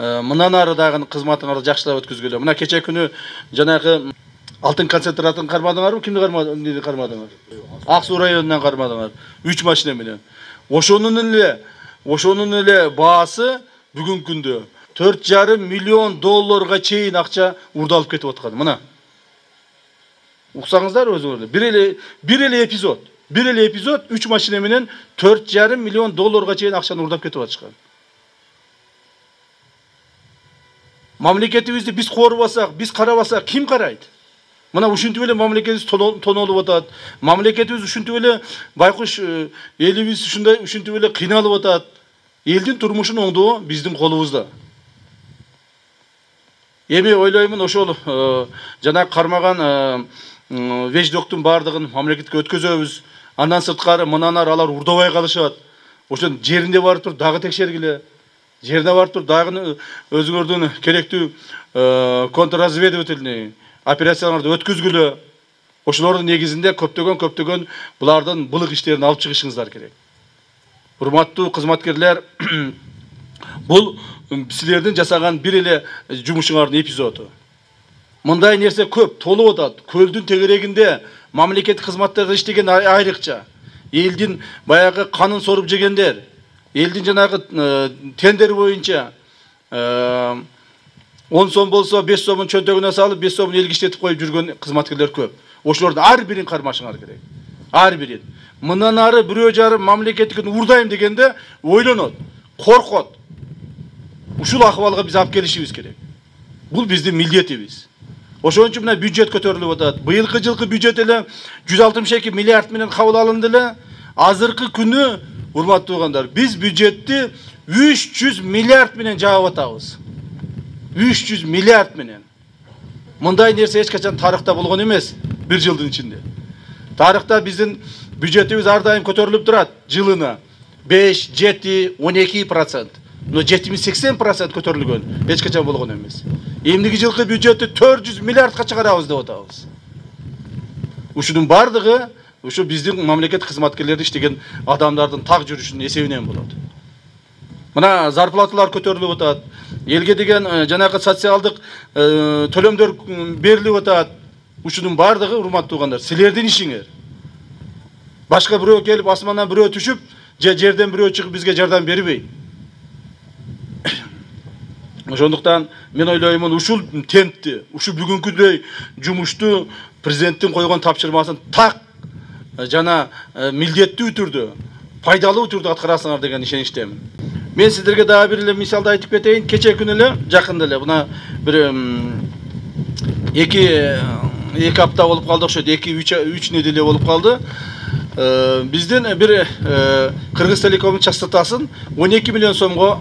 мындан ары дагы кызматыңарды жакшылап өткүзгүлө. Мына кече күнү жанагы алтын концентратын кармадыңарбы? Кимди кармадыңар? Ак Суу районунан кармадыңар. 3 машина менен. Ошонун эле баасы бүгүнкү күндө 4,5 миллион долларга чейин акча урдалып кетип аткан. Мына. Уксаңыздар өзүңөр. Бир эле эпизод 3 машина менен 4,5 миллион долларга чейин акчаны урдап кетип атышкан. Мамлекетибизди биз корубасак, биз карабасак, ким карайт? Мына ушинтип эле мамлекетибиз тонолуп атат. Мамлекетибиз ушинтип эле байкуш элибиз ушинтип эле кыйналып атат. Элдин турмушун оңдоо биздин колубузда. Эми ойлоймун ошол жана кармаган веждоктун бардыгын мамлекетке өткөзөбүз. Андан сырткары мындан ары алар урдабай калышат. Ошон жеринде барып туруп дагы текшергиле. Жерине барып туруп дагы өзүңөрдүн керектүү контрразведывательный операцияларды өткүзгүлө. Ошолордун негизинде көптөгөн булардын былык иштерин алып чыгышыңыздар керек. Урматтуу кызматкерлер, бул силердин жасаган бир эле жумушуңардын эпизоду. Мындай нерсе көп толуп атат. Көлдүн тегерегинде мамлекеттик кызматтарда иштеген айрыкча элдин баягы канын соруп жегендер, элдин жанагы тендер боюнча 10 сом болсо 5 сомун чөнтөгүнө салып 5 сомун элге иштетип коюп жүргөн кызматкерлер көп. Ошолордун ар бирин кармашыңар керек. Ар бирин. Мындан ары бирөө жарым мамлекеттикин урдайм дегенде ойлонот, коркот. Ушул акыбалга биз алып келишибиз керек. Бул биздин милдетибиз. Ошон үчүн мына бюджет көтөрүлүп атат. Быйылкы жылкы бюджет эле 162 миллиард менен кабыл алынды эле. Азыркы күнү, урматтуу угандар, биз бюджетти 300 миллиард менен жаап атабыз. 300 миллиард менен. Мындай нерсе эч качан тарыхта болгон эмес бир жылдын ичинде. Тарыхта биздин бюджетибиз ар дайым көтөрүлүп турат. Жылына 5, 7, 12%. Но 70-80% көтөрүлгөн эч качан болгон эмес. Эмдиги жылкы бюджетти 400 миллиардга чыгарабыз деп атабыз. Ушунун бардыгы ушу биздин мамлекет кызматкерлерди иштеген адамдардын так жүрүшүнүн эсебинен болот. Мына зарплаталар көтөрүлүп атат. Элге деген жанагы социалдык төлөмдөр берилип атат. Ушунун бардыгы, урматтуу угандар, силердин ишиңер. Башка бирөө келип, асмандан бирөө түшүп, же жерден бирөө чыгып бизге жардам бербейт. Ошондуктан мен ойлоймун ушул темпти, ушу бүгүнкүдөй жумушту президенттин койгон тапшырмасын так жана милдеттүү түрдө, пайдалуу түрдө аткарасыңар деген ишеничтемин. Мен сиздерге дагы бир эле мисалды айтып кетейин. Кече күнү эле, жакында эле, мына бир 2 апта болуп калды окшойт, 2-3 неделе болуп калды. Биздин бир Кыргыз Телекомдун частотасын 12 миллион сомго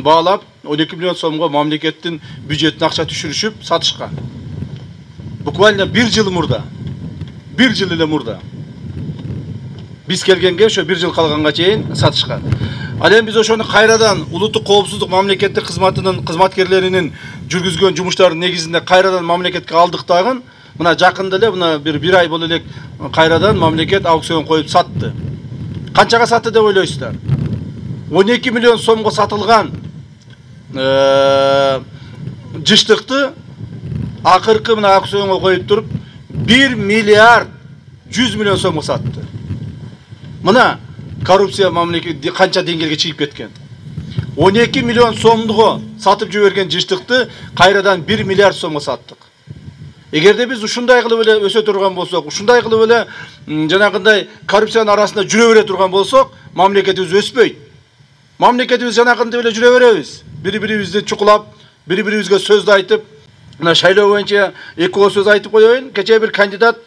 баалап, 12 миллион сомго мамлекеттин бюджетине акча түшүрүшүп сатышкан. Буквально 1 жыл мурда. 1 жыл эле мурда. Биз келгенге ошо 1 жыл калганга чейин сатышкан. Ал эми биз ошону кайрадан улуттук коопсуздук мамлекеттик кызматынын кызматкерлеринин жүргүзгөн жумуштарынын негизинде кайрадан мамлекетке алдык дагы. Мына жакында эле, мына бир ай боло элек кайрадан мамлекет аукцион коюп сатты. Канчага сатты деп ойлойсуздар? 12 миллион сомго сатылган жыштыкты акыркы мына аукционго коюп туруп 1 миллиард 100 миллион сомго сатты. Мына коррупция мамлекет канча деңгээлге чыгып кеткен. 12 миллион сомдуго сатып жиберген жыштыкты кайрадан 1 миллиард сомго саттык. Эгерде биз ушундай кылып эле өсө турган болсок, ушундай кылып эле жанагындай коррупциянын арасында жүрө бере турган болсок, мамлекетибиз өспөйт. Мамлекетибиз жанагындай эле жүрө беребиз. Бири-бирибизди чукулап, бири-бирибизге сөздү айтып, мына шайлоо боюнча эки сөз айтып коеюн. Кече бир кандидат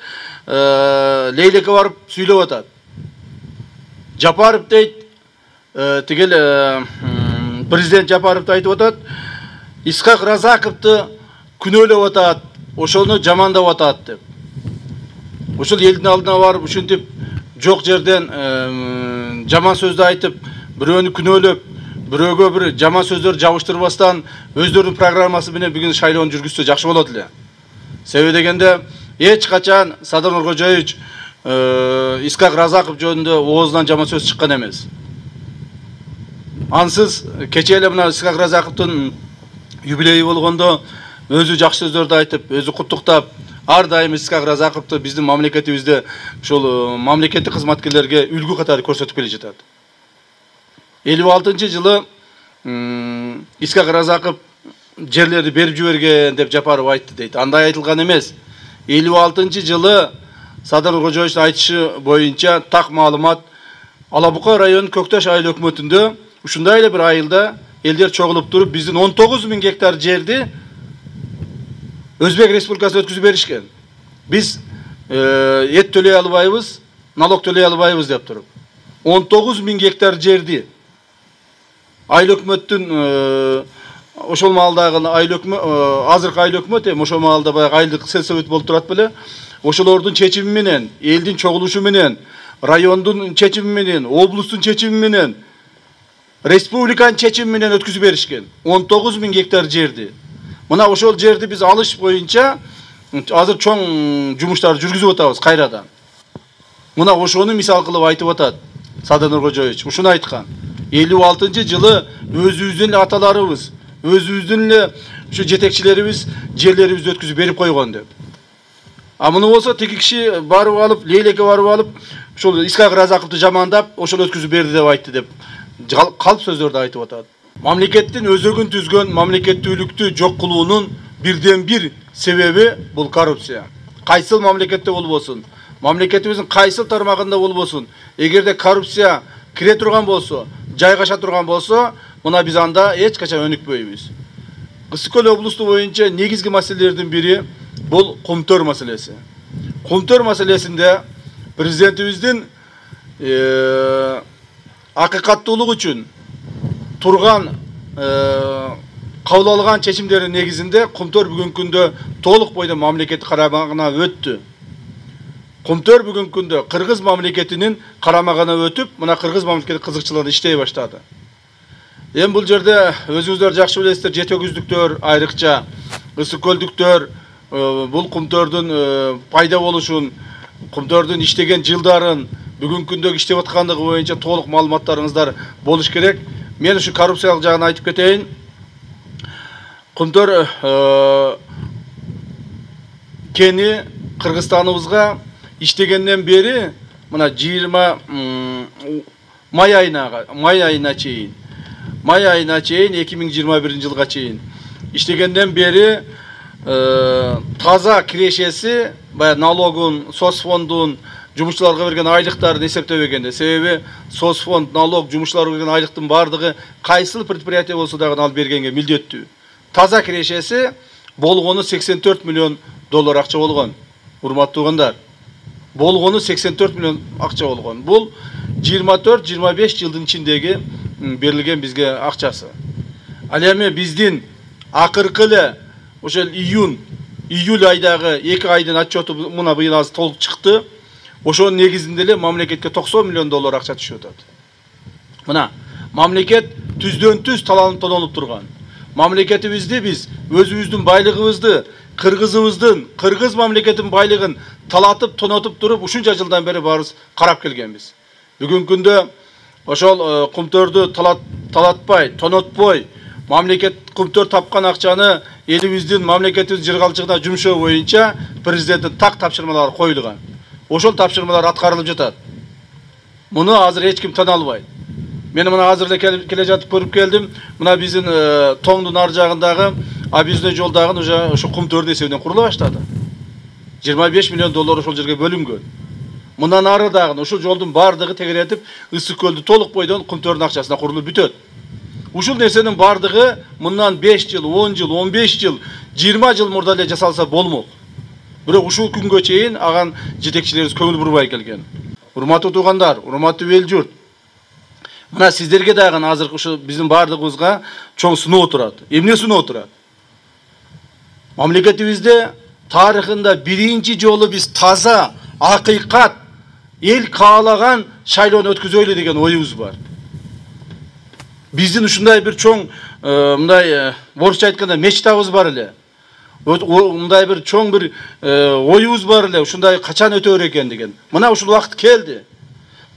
Лейлекке барып сүйлөп атат. Жапаров дейт, тигил президент Жапаров айтып атат, Исхак Разаковду күнөөлөп атат, ошону жамандап атат деп. Ошол элдин алдына барып ушинтип жок жерден жаман сөздү айтып, бирөөнү күнөөлөп, бирөөгө бир жаман сөздөр жабыштырбастан өздөрүнүн программасы менен бүгүн шайлоону жүргүзсө жакшы болот эле. Себеби дегенде эч качан Садыр Нуркожоевич Исхак Разаков жөнүндө оозунан жаман сөз чыккан эмес. Ансыз кече эле мына Исхак Разаковдун юбилейі болгондо өзү жакшы сөздөрдү айтып, өзү куттуктап, ар дайым Исхак Разаковду биздин мамлекетибизде ошол мамлекеттик кызматкерлерге үлгү катары көрсөтүп келе жатат. 56-жылы Исхак Разаков жерлерди берип жиберген деп Жапаров айтты дейт. Андай айтылган эмес. 56-жылы Садыр Кожоевичтин айтышы боюнча так маалымат Алабука районунун Көкташ айыл өкмөтүндө ушундай эле бир айылда элдер чогулуп туруп биздин 19.000 гектар жерди Өзбек Республикасына өткүзүп беришкен. Биз эт төлөй албайбыз, налог төлөй албайбыз деп туруп. 19.000 гектар жерди айыл өкмөттүн ошол маалдагы айыл өкмөт, азыркы айыл өкмөт ошол маалда баягы айылдык сельсовет болуп турат беле. Ошолордун чечими менен, элдин чогулушу менен, райондун чечими менен, облустун чечими менен, республиканын чечими менен өткүзүп беришкен. 19.000 гектар жерди. Мына ошол жерди биз алыш боюнча азыр чоң жумуштарды жүргүзүп атабыз кайрадан. Мына ошону мисал кылып айтып атат Садыр Кожоевич. Ушуну айткан. 56-жылы өзүбүздүн аталарыбыз, өзүбүздүн эле ушу жетекчилерибиз жерлерибизди өткүзүп берип койгон деп. А муну болсо тиги киши барып алып, Лейлекке барып алып, ошол Исхак Разаковду жамандап, ошол өткүзүп берди деп айтты деп калп сөздөрдү айтып атат. Мамлекеттин өзөгүн түзгөн мамлекеттүүлүктү жок кылуунун бирден бир себеби бул коррупция. Кайсыл мамлекетте болбосун, мамлекетибиздин кайсыл тармагында болбосун, эгерде коррупция кире турган болсо, жайгаша турган болсо, мына биз анда эч качан өнүкпөйбүз. Ысык Көл облусту боюнча негизги маселелердин бири бул Кумтөр маселеси. Кумтөр маселесинде президентибиздин акыкаттуулук үчүн турган кабыл алган чечимдердин негизинде Кумтөр бүгүнкү күндө толук бойдон мамлекет карамагына өттү. Кумтөр бүгүнкү күндө Кыргыз мамлекетинин карамагына өтүп, мына Кыргыз мамлекети кызыкчылыгы иштей баштады. Эми бул жерде өзүңүздөр жакшы билесиздер, жетөгүздүктөр айрыкча, ысык көлдүктөр бул Кумтөрдүн пайда болушун, Кумтөрдүн иштеген жылдарын, бүгүнкү күндөгү иштеп аткандыгы боюнча толук маалыматтарыңыздар болуш керек. Мен ушу коррупциялык жагын айтып кетейин. Кумтөр кени Кыргызстаныбызга иштегенден бери мына 20 май айына чейин 2021-жылга чейин иштегенден бери таза кирешеси баягы налогун, соцфондун, жумушчуларга берген айлыктарын эсептебегенде. Себеби соцфонд, налог, жумушчуларга берген айлыктын бардыгы кайсыл предприятие болсо дагы алып бергенге милдеттүү. Таза кирешеси болгону $84 миллион акча болгон. Урматтуу туугандар. Болгону 84 миллион акча болгон. Бул 24-25 жылдын ичиндеги берилген бизге акчасы. Ал эми биздин акыркы эле ошол июль айдагы 2 айдын отчету мына быйыл азыр толук чыкты. Ошонун негизинде эле мамлекетке $90 миллион акча түшүп атат. Мына мамлекет түздөн түз таланып тонолуп турган. Мамлекетибизди биз өзүбүздүн байлыгыбызды, Кыргыз мамлекетинин байлыгын талатып, тонотуп туруп, ушунча жылдан бери барыбыз карап келгенбиз. Бүгүнкү күндө ошол Кумтөрдү талатпай, тонотпой, мамлекет Кумтөр тапкан акчаны элибиздин мамлекетибиз жыргалчыгына жумшоо боюнча президенттин так тапшырмалары коюлган. Ошол тапшырмалар аткарылып жатат. Муну азыр эч ким тана албайт. Мен мына азыр эле келе жатып көрүп келдим. Мына биздин тоңдун ар жагындагы объездной жолдагы уже ошо Кумтөрдүн эсебинен курула баштады. $25 миллион ошол жерге бөлүнгөн. Мындан ары дагы ушул жолдун бардыгы тегеретип, Ысык Көлдү толук бойдон Кумтөрдүн акчасына курулуп бүтөт. Ушул нерсенин бардыгы мындан 5 жыл, 10 жыл, 15 жыл, 20 жыл мурда эле жасалса болмок. Бирок ушул күнгө чейин аган жетекчилерибиз көңүл бурбай келген. Урматтуу туугандар, урматтуу эл журт. Мына сиздерге дагы азыр ушу биздин бардыгыбызга чоң сыноо турат. Эмне сыноо турат? Мамлекетибизде тарыхында биринчи жолу биз таза, акыйкат, эл каалаган шайлоону өткүзөлү деген оюбуз бар. Биздин ушундай бир чоң мындай орусча айтканда мечтабыз бар эле. Мындай бир чоң бир оюбуз бар эле, ушундай качан өтөр экен деген. Мына ушул убакыт келди.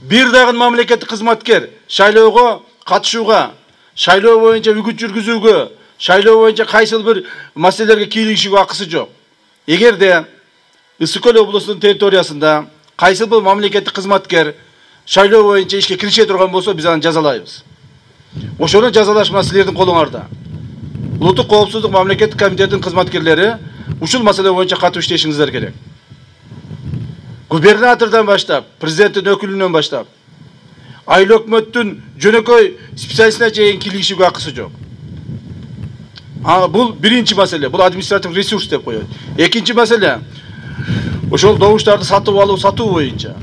Бир дагы мамлекеттик кызматкер шайлоого катышууга, шайлоо боюнча үгүт жүргүзүүгө, шайлоо боюнча кайсыл бир маселелерге кийлигишүүгө акысы жок. Эгерде Ысык Көл облусунун территориясында кайсыл бир мамлекеттик кызматкер шайлоо боюнча ишке кирише турган болсо, биз аны жазалайбыз. Ошону жазалаш мына силердин колуңарда. Улуттук коопсуздук мамлекеттик комитетинин кызматкерлери ушул маселе боюнча катуу иштешиңиздер керек. Губернатордон баштап, президенттин өкүлүнөн баштап, айыл өкмөттүн жөнөкөй специалистине чейин кийлигишүүгө акысы жок. Бул биринчи маселе, бул административ ресурс деп коет. Экинчи маселе, ошол добуштарды сатып алуу, сатуу боюнча.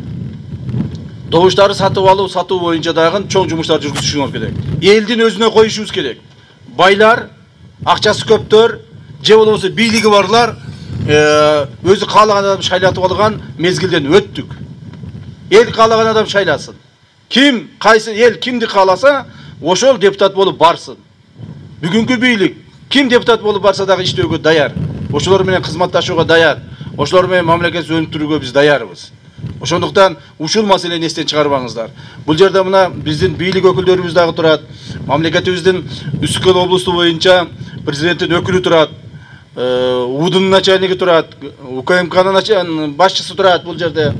Добуштарды сатып алуу, сатуу боюнча дагы чоң жумуштар жүргүзүшүңөр керек. Элдин өзүнө коюшубуз керек. Байлар, акчасы көптөр, же болбосо бийлиги барлар өзү каалаган адам шайлатып алган мезгилден өттүк. Эл каалаган адам шайласын. Ким, кайсы эл кимди кааласа, ошол депутат болуп барсын. Бүгүнкү бийлик ким депутат болуп барса дагы иштөөгө даяр. Ошолор менен кызматташууга даяр. Ошолор менен мамлекет өнүктүрүүгө биз даярбыз. Ошондуктан ушул маселени эстен чыгарбаңыздар. Бул жерде мына биздин бийлик өкүлдөрүбүз дагы турат. Мамлекетибиздин Ысык Көл облусу боюнча президенттин өкүлү турат. УДУнун начальниги турат. УКМКнын башчысы турат бул жерде.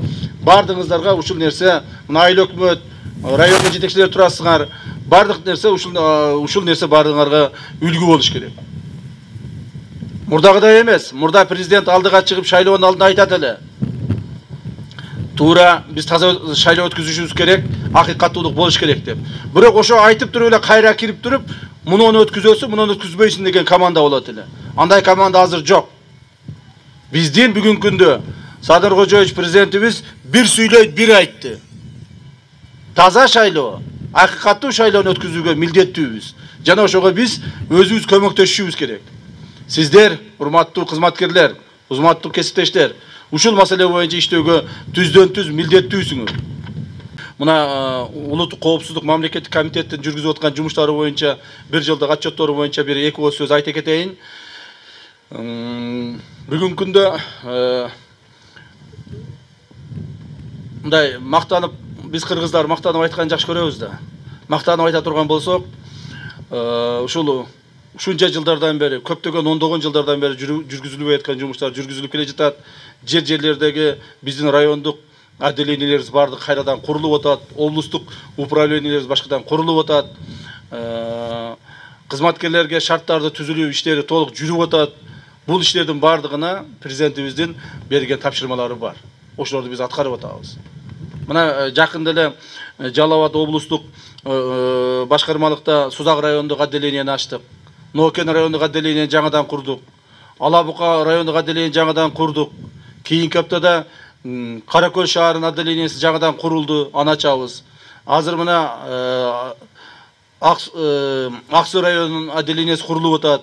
Бардыгыңыздарга ушул нерсе, мына айыл өкмөт, райондун жетекчилери турасыңар. Бардык нерсе ушул нерсе бардыгыңарга үлгү болуш керек. Мурдагыдай эмес. Мурда президент алдыга чыгып шайлоонун алдында айтат эле. Туура биз таза шайлоо өткүзүшүбүз керек, акыйкаттуулук болуш керек деп. Бирок ошо айтып туруп эле кайра кирип туруп, муну өткүзөсүң, муну өткүзбөйсүң деген команда болот эле. Андай команда азыр жок. Биздин бүгүнкү күндө Садыр Кожоевич президентибиз бир сүйлөйт, бир айтты. Таза шайлоо, акыйкаттуу шайлоону өткүзүүгө милдеттүүбүз. Жана ошого биз өзүбүз көмөктөшүшүбүз керек. Сиздер, урматтуу кызматкерлер, урматтуу кесиптештер, ушул маселе боюнча иштөөгө түздөн-түз милдеттүүсүңөр. Мына улуттук коопсуздук мамлекеттик комитеттин жүргүзүп аткан жумуштары боюнча, бир жылдык отчеттору боюнча бир эки ооз сөз айта кетейин. Бүгүнкү күндө мындай мактанып, биз кыргыздар мактанып айтканды жакшы көрөбүз да. Мактанып айта турган болсок, ушунча жылдардан бери, көптөгөн ондогон жылдардан бери жүргүзүлүп аткан жумуштар жүргүзүлүп келе жатат. Жерлердеги биздин райондук отделениялерибиз бардык кайрадан курулуп атат, облустук управлениялерибиз башкадан курулуп атат. Кызматкерлерге шарттарды түзүлүү иштери толук жүрүп атат. Бул иштердин бардыгына президентибиздин берген тапшырмалары бар. Ошолорду биз аткарып атабыз. Мына жакында эле Жалал Абад облустук башкармалыкта Сузак райондук отделенияны ачтык. Нокен райондук отделенияны жаңадан курдук. Алабука райондук отделенияны жаңадан курдук. Кийинки аптада Кара Көл шаарынын отделениясы жаңадан курулду, аны ачабыз. Азыр мына Ак Суу районунун отделениясы курулуп атат.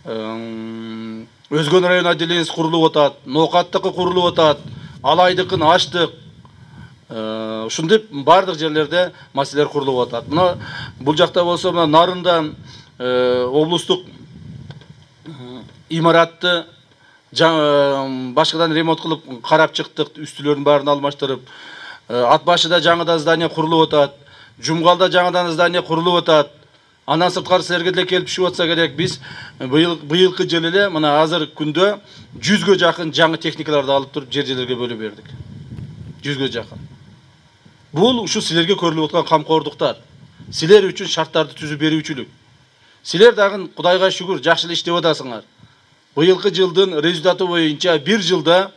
Өзгөн район отделениясы курулуп атат. Ноокаттыкы курулуп атат. Алайдыкын ачтык. Ушундай бардык жерлерде маселелер курулуп атат. Мына бул жакта болсо, мына Нарында облустук имаратты башкадан ремонт кылып карап чыктык, үстүлөрүн баарын алмаштырып. Ат башыда жаңадан здание курулуп атат. Жумгалда жаңадан здание курулуп атат. Андан сырткары силерге деле келип түшүп атса керек, биз быйылкы жылы эле мына азыр күндө 100гө жакын жаңы техникаларды алып туруп жерлерге бөлүп бердик. 100гө жакын. Бул ушу силерге көрүлүп аткан камкордуктар. Силер үчүн шарттарды түзүп берүүчүлүк. Силер дагы Кудайга шүгүр жакшы эле иштеп атасыңар. Быйылкы жылдын результаты боюнча бир жылда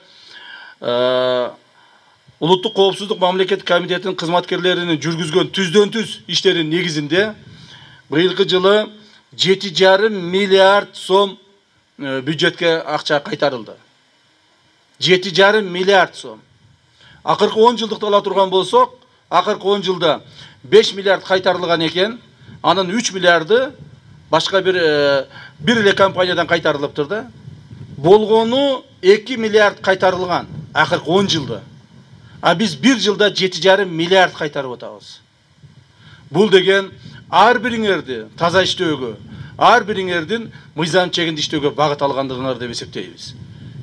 улуттук коопсуздук мамлекеттик комитетинин кызматкерлеринин жүргүзгөн түздөн-түз иштеринин негизинде быйылкы жылы 7,5 миллиард сом бюджетке акча кайтарылды. 7,5 миллиард сом. Акыркы 10 жылдыкты ала турган болсок, акыркы 10 жылда 5 миллиард кайтарылган экен, анын 3 миллиарды башка бир эле компаниядан кайтарылыптыр да. Болгону 2 миллиард кайтарылган акыркы 10 жылда. А биз бир жылда 7,5 миллиард кайтарып атабыз. Бул деген ар бириңерди таза иштөөгө, ар бириңердин мыйзам чегинде иштөөгө багыт алгандыгыңар деп эсептейбиз.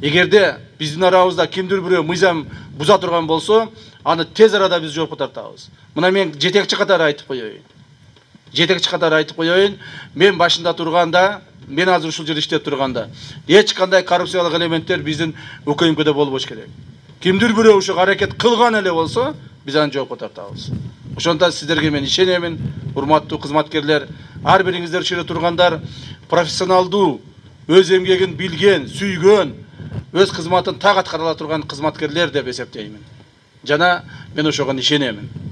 Эгерде биздин арабызда кимдир бирөө мыйзам буза турган болсо, аны тез арада биз жоопко тартабыз. Мына мен жетекчи катары айтып коеюн. жетекчи катары айтып коеюн, мен башында турганда, мен азыр ушул жерде иштеп турганда, эч кандай коррупциялык элементтер биздин УКМКде болбош керек. Кимдир бирөө ушул аракет кылган эле болсо, биз аны жоопко тартабыз. Ошондо сиздерге мен ишенемин, урматтуу кызматкерлер, ар бириңиздер ушул тургандар профессионалдуу, өз эмгегин билген, сүйгөн, өз кызматын так аткара ала турган кызматкерлер деп эсептеймин. Жана мен ошого ишенемин.